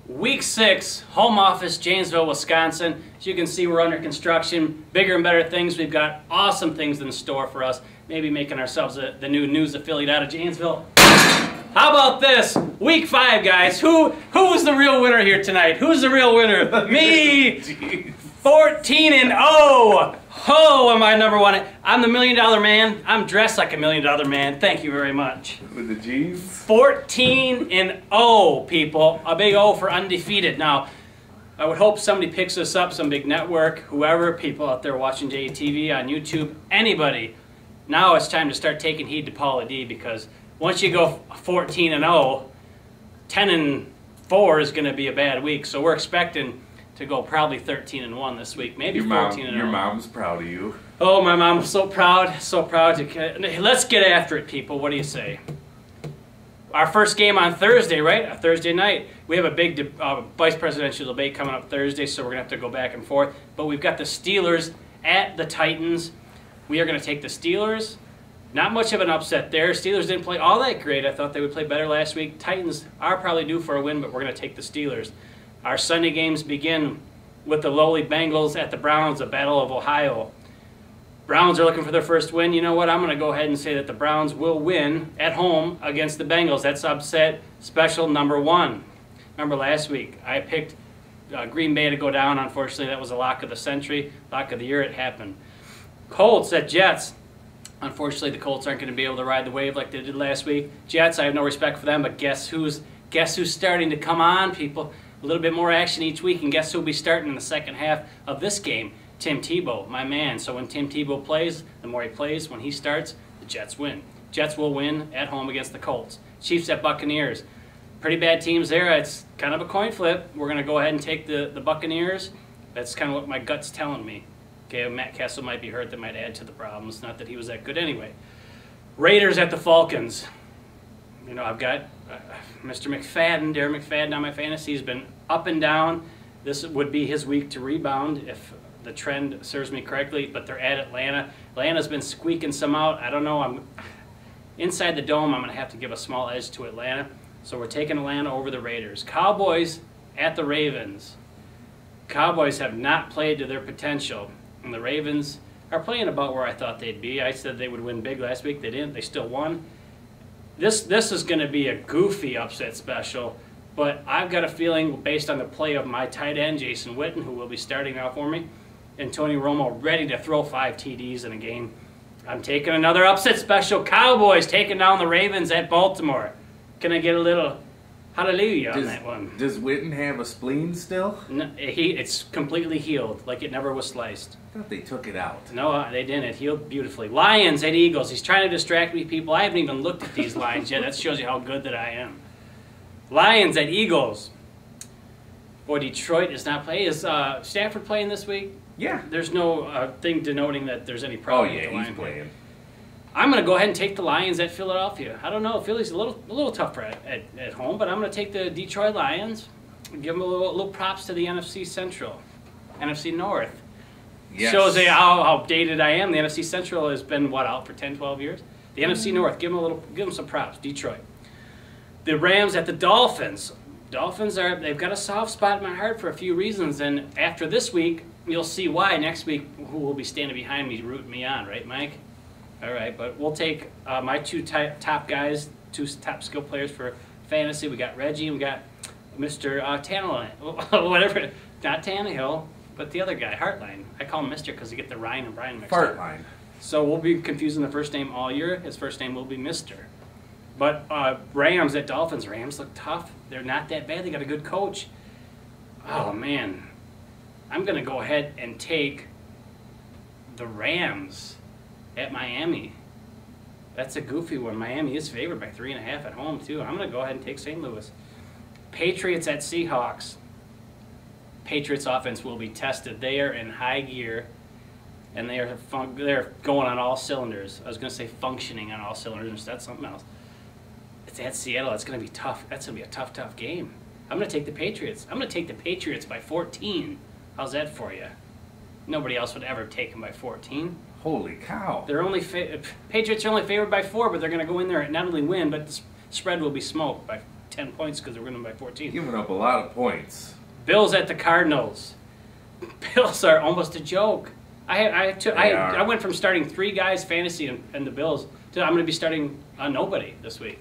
Week 6, home office, Janesville, Wisconsin. As you can see, we're under construction. Bigger and better things. We've got awesome things in store for us. Maybe making ourselves the new news affiliate out of Janesville. How about this? Week 5, guys. Who's the real winner here tonight? Who's the real winner? Me! 14-0! Oh, am I number one? I'm the $1 million man. I'm dressed like a $1 million man. Thank you very much. With the G's? 14-0, people. A big O for undefeated. Now, I would hope somebody picks this up, some big network, whoever, people out there watching JATV on YouTube, anybody. Now it's time to start taking heed to Pauly D, because once you go 14-0, 10-4 is going to be a bad week. So we're expecting to go probably 13-1 this week, maybe 14-0. Your mom's proud of you. Oh, my mom's so proud, so proud. Let's get after it, people. What do you say? Our first game on Thursday, right? A Thursday night. We have a big vice presidential debate coming up Thursday, so we're going to have to go back and forth. But we've got the Steelers at the Titans. We are going to take the Steelers. Not much of an upset there. Steelers didn't play all that great. I thought they would play better last week. Titans are probably due for a win, but we're going to take the Steelers. Our Sunday games begin with the lowly Bengals at the Browns, the Battle of Ohio. Browns are looking for their first win. You know what? I'm going to go ahead and say that the Browns will win at home against the Bengals. That's upset special number 1. Remember last week, I picked Green Bay to go down. Unfortunately, that was a lock of the century, lock of the year. It happened. Colts at Jets. Unfortunately, the Colts aren't going to be able to ride the wave like they did last week. Jets, I have no respect for them, but guess who's starting to come on, people? A little bit more action each week, and guess who will be starting in the second half of this game? Tim Tebow, my man. So when Tim Tebow plays, the more he plays, when he starts, the Jets win. Jets will win at home against the Colts. Chiefs at Buccaneers. Pretty bad teams there. It's kind of a coin flip. We're going to go ahead and take the Buccaneers. That's kind of what my gut's telling me. Okay, Matt Castle might be hurt. That might add to the problems. Not that he was that good anyway. Raiders at the Falcons. You know, I've got Mr. McFadden, Darren McFadden on my fantasy. He's been up and down. This would be his week to rebound if the trend serves me correctly, but they're at Atlanta. Atlanta's been squeaking some out. I don't know. I'm inside the dome. I'm going to have to give a small edge to Atlanta. So we're taking Atlanta over the Raiders. Cowboys at the Ravens. Cowboys have not played to their potential, and the Ravens are playing about where I thought they'd be. I said they would win big last week. They didn't. They still won. This is going to be a goofy upset special, but I've got a feeling based on the play of my tight end, Jason Witten, who will be starting out for me, and Tony Romo ready to throw 5 TDs in a game. I'm taking another upset special. Cowboys taking down the Ravens at Baltimore. Can I get a little hallelujah on that one? Does Witten have a spleen still? No, it's completely healed, like it never was sliced. I thought they took it out. No, they didn't. It healed beautifully. Lions at Eagles. He's trying to distract me, people. I haven't even looked at these lines yet. That shows you how good that I am. Lions at Eagles. Boy, Detroit is not playing. Is Stafford playing this week? Yeah. There's no thing denoting that there's any problem with the he's Lions playing. I'm going to go ahead and take the Lions at Philadelphia. I don't know. Philly's a little tougher at home, but I'm going to take the Detroit Lions and give them a little props to the NFC Central, NFC North. Yes. Shows you how outdated I am. The NFC Central has been, what, out for 10, 12 years? The NFC North, give them some props. Detroit. The Rams at the Dolphins. Dolphins they've got a soft spot in my heart for a few reasons, and after this week, you'll see why. Next week, who will be standing behind me, rooting me on, right, Mike? All right, but we'll take my 2 top guys, 2 top skill players for fantasy. We got Reggie and we got Mr. Tannehill, whatever. Not Tannehill, but the other guy, Hartline. I call him Mr. because you get the Ryan and Brian mixed up. Fartline. So we'll be confusing the first name all year. His first name will be Mr. But Rams at Dolphins. Rams look tough. They're not that bad. They got a good coach. Oh, man. I'm going to go ahead and take the Rams at Miami. That's a goofy one. Miami is favored by 3.5 at home, too. I'm going to go ahead and take St. Louis. Patriots at Seahawks. Patriots offense will be tested. They are in high gear, and they're going on all cylinders. I was going to say functioning on all cylinders, instead that's something else. It's at Seattle. It's going to be tough. That's going to be a tough game. I'm going to take the Patriots. I'm going to take the Patriots by 14. How's that for you? Nobody else would ever take them by 14. Holy cow. They're only Patriots are only favored by 4, but they're going to go in there and not only win, but the spread will be smoked by 10 points because they're winning by 14. Giving up a lot of points. Bills at the Cardinals. Bills are almost a joke. I went from starting 3 guys fantasy and the Bills to I'm going to be starting nobody this week.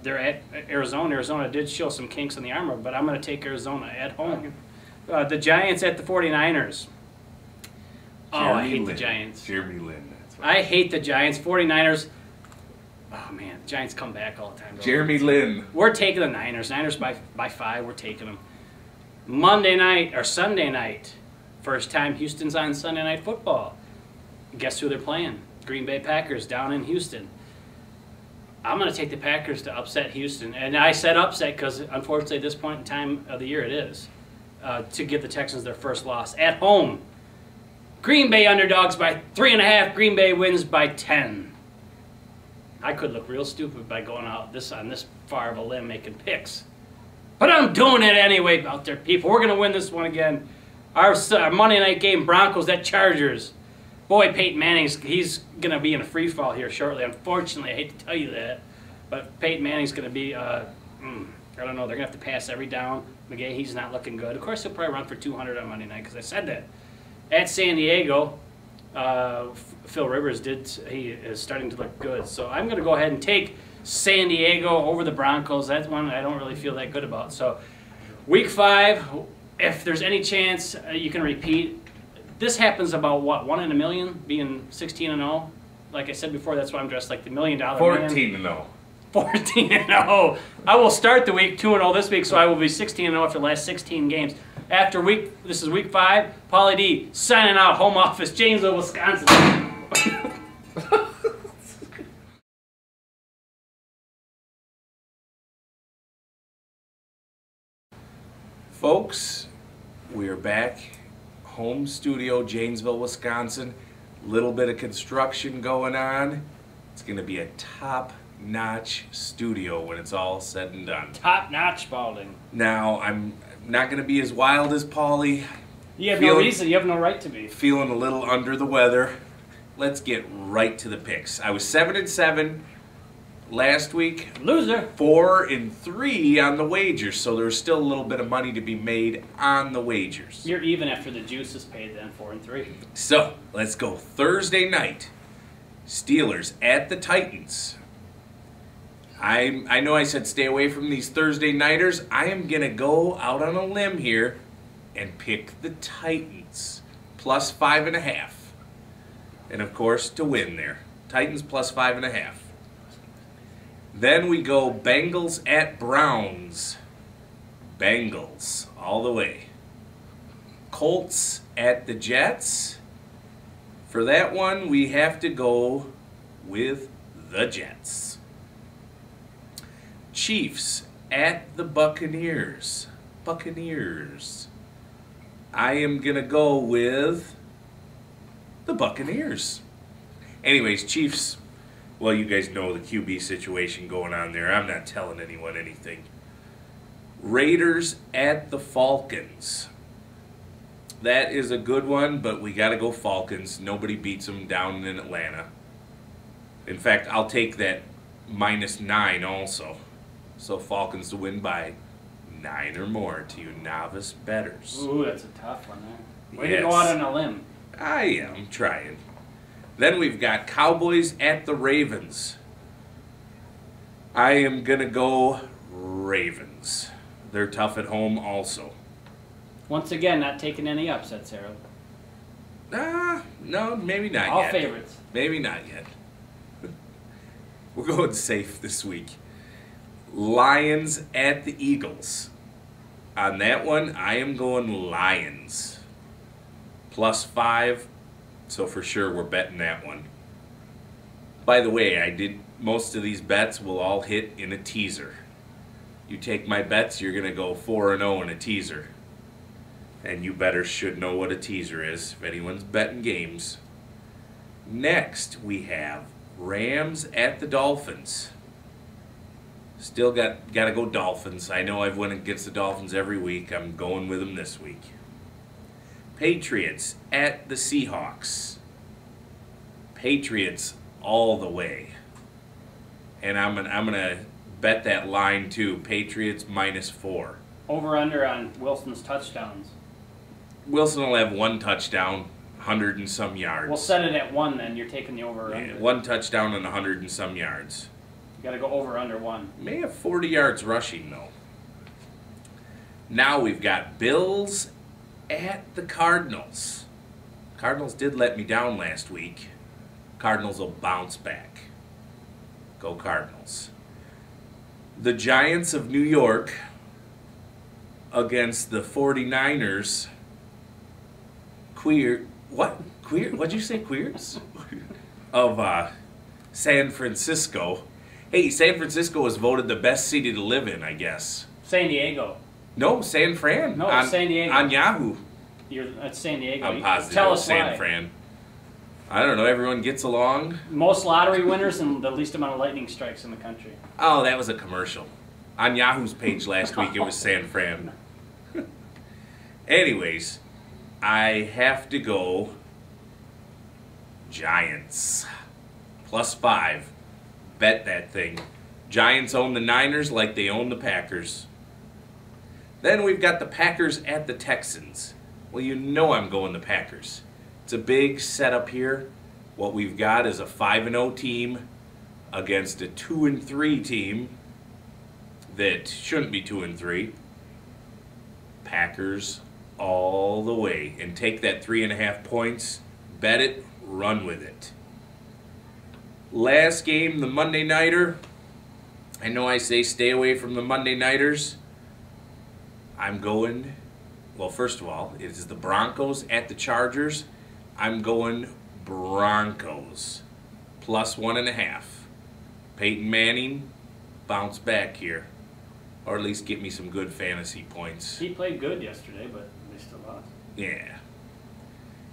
They're at Arizona. Arizona did show some kinks in the armor, but I'm going to take Arizona at home. The Giants at the 49ers. I hate the Giants. Jeremy Lin. That's what I hate the Giants. 49ers. Oh, man. Giants come back all the time. Jeremy Lin. We're taking the Niners. Niners by 5. We're taking them. Monday night or Sunday night. First time Houston's on Sunday Night Football. Guess who they're playing? Green Bay Packers down in Houston. I'm going to take the Packers to upset Houston. And I said upset because, unfortunately, at this point in time of the year it is. To give the Texans their first loss at home. Green Bay underdogs by 3.5. Green Bay wins by 10. I could look real stupid by going out on this far of a limb making picks. But I'm doing it anyway out there, people. We're going to win this one again. Our Monday night game, Broncos at Chargers. Boy, Peyton Manning's he's going to be in a free fall here shortly. Unfortunately, I hate to tell you that. But Peyton Manning's going to be, I don't know, they're going to have to pass every down. McGay, he's not looking good. Of course, he'll probably run for 200 on Monday night because I said that. At San Diego, Phil Rivers he is starting to look good. So I'm going to go ahead and take San Diego over the Broncos. That's one I don't really feel that good about. So week 5, if there's any chance you can repeat, this happens about, what, 1 in a million, being 16-0? Like I said before, that's why I'm dressed like the $1 million man. 14-0. 14-0. I will start the week 2-0 this week, so I will be 16-0 after the last 16 games. This is week 5. Pauly D signing out, home office, Janesville, Wisconsin. Folks, we are back. Home studio, Janesville, Wisconsin. Little bit of construction going on. It's going to be a top-notch studio when it's all said and done. Top-notch, Spalding. Now, I'm not going to be as wild as Pauly. You have no reason. You have no right to be. Feeling a little under the weather. Let's get right to the picks. I was 7-7 last week. Loser. 4-3 on the wagers, so there's still a little bit of money to be made on the wagers. You're even after the juice is paid then, 4-3. So, let's go Thursday night. Steelers at the Titans. I know I said stay away from these Thursday nighters. I am going to go out on a limb here and pick the Titans. Plus 5.5. And of course, to win there. Titans plus 5.5. Then we go Bengals at Browns. Bengals all the way. Colts at the Jets. For that one, we have to go with the Jets. Chiefs at the Buccaneers. Buccaneers. I am going to go with the Buccaneers. Anyways, Chiefs, well, you guys know the QB situation going on there. I'm not telling anyone anything. Raiders at the Falcons. That is a good one, but we got to go Falcons. Nobody beats them down in Atlanta. In fact, I'll take that -9 also. So Falcons to win by 9 or more to you novice bettors. Ooh, that's a tough one there. Way Yes. to go out on a limb. I am trying. Then we've got Cowboys at the Ravens. I am going to go Ravens. They're tough at home also. Once again, not taking any upsets, Harold. No, maybe not All yet. favorites. Maybe not yet. We're going safe this week. Lions at the Eagles. On that one, I am going Lions. Plus 5, so for sure we're betting that one. By the way, most of these bets will all hit in a teaser. You take my bets, you're going to go 4-0 in a teaser. And you better should know what a teaser is if anyone's betting games. Next, we have Rams at the Dolphins. Still got to go Dolphins. I know I've went against the Dolphins every week. I'm going with them this week. Patriots at the Seahawks. Patriots all the way. And I'm gonna Bet that line too. Patriots -4. Over under on Wilson's touchdowns. Wilson will have 1 touchdown, 100 and some yards. We'll set it at 1 then. You're taking the over or Yeah, under. 1 touchdown and 100 and some yards. You got to go over under 1. May have 40 yards rushing though. Now we've got Bills at the Cardinals. Cardinals did let me down last week. Cardinals will bounce back. Go Cardinals. The Giants of New York against the 49ers. What'd you say, queers? Of San Francisco. Hey, San Francisco was voted the best city to live in, I guess. San Diego. No, San Fran. No, it's San Diego. On Yahoo. It's San Diego. I'm positive Tell it was us San why. Fran. I don't know, everyone gets along. Most lottery winners and the least amount of lightning strikes in the country. Oh, that was a commercial. On Yahoo's page last week, it was San Fran. Anyways, I have to go Giants. +5. Bet that thing. Giants own the Niners like they own the Packers. Then we've got the Packers at the Texans. Well, you know I'm going the Packers. It's a big setup here. What we've got is a 5-0 team against a 2-3 team that shouldn't be 2-3. Packers all the way. And take that 3.5 points. Bet it. Run with it. Last game, the Monday Nighter. I know I say stay away from the Monday Nighters. I'm going, well, first of all, it is the Broncos at the Chargers. I'm going Broncos. +1.5. Peyton Manning, bounce back here. Or at least get me some good fantasy points. He played good yesterday, but they still lost. Yeah.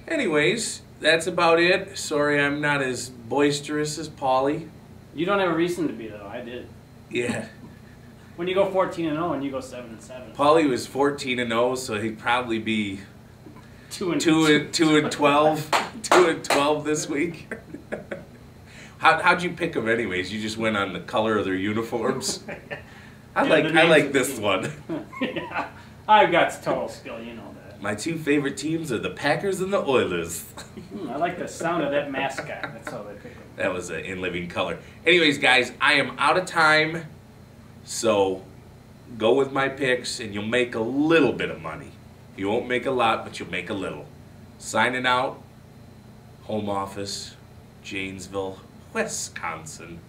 Anyways, that's about it. Sorry I'm not as boisterous as Pauly. You don't have a reason to be, though. I did. Yeah. When you go 14-0 and you go 7-7. Pauly was 14-0, so he'd probably be 2-12. 2-12 this week. How'd you pick them anyways? You just went on the color of their uniforms? I like this one. Yeah. I've got total skill, you know that. My 2 favorite teams are the Packers and the Oilers. I like the sound of that mascot. That's how they pick them. That was an in-living color. Anyways, guys, I am out of time. So go with my picks and you'll make a little bit of money. You won't make a lot, but you'll make a little. Signing out, home office, Janesville, Wisconsin.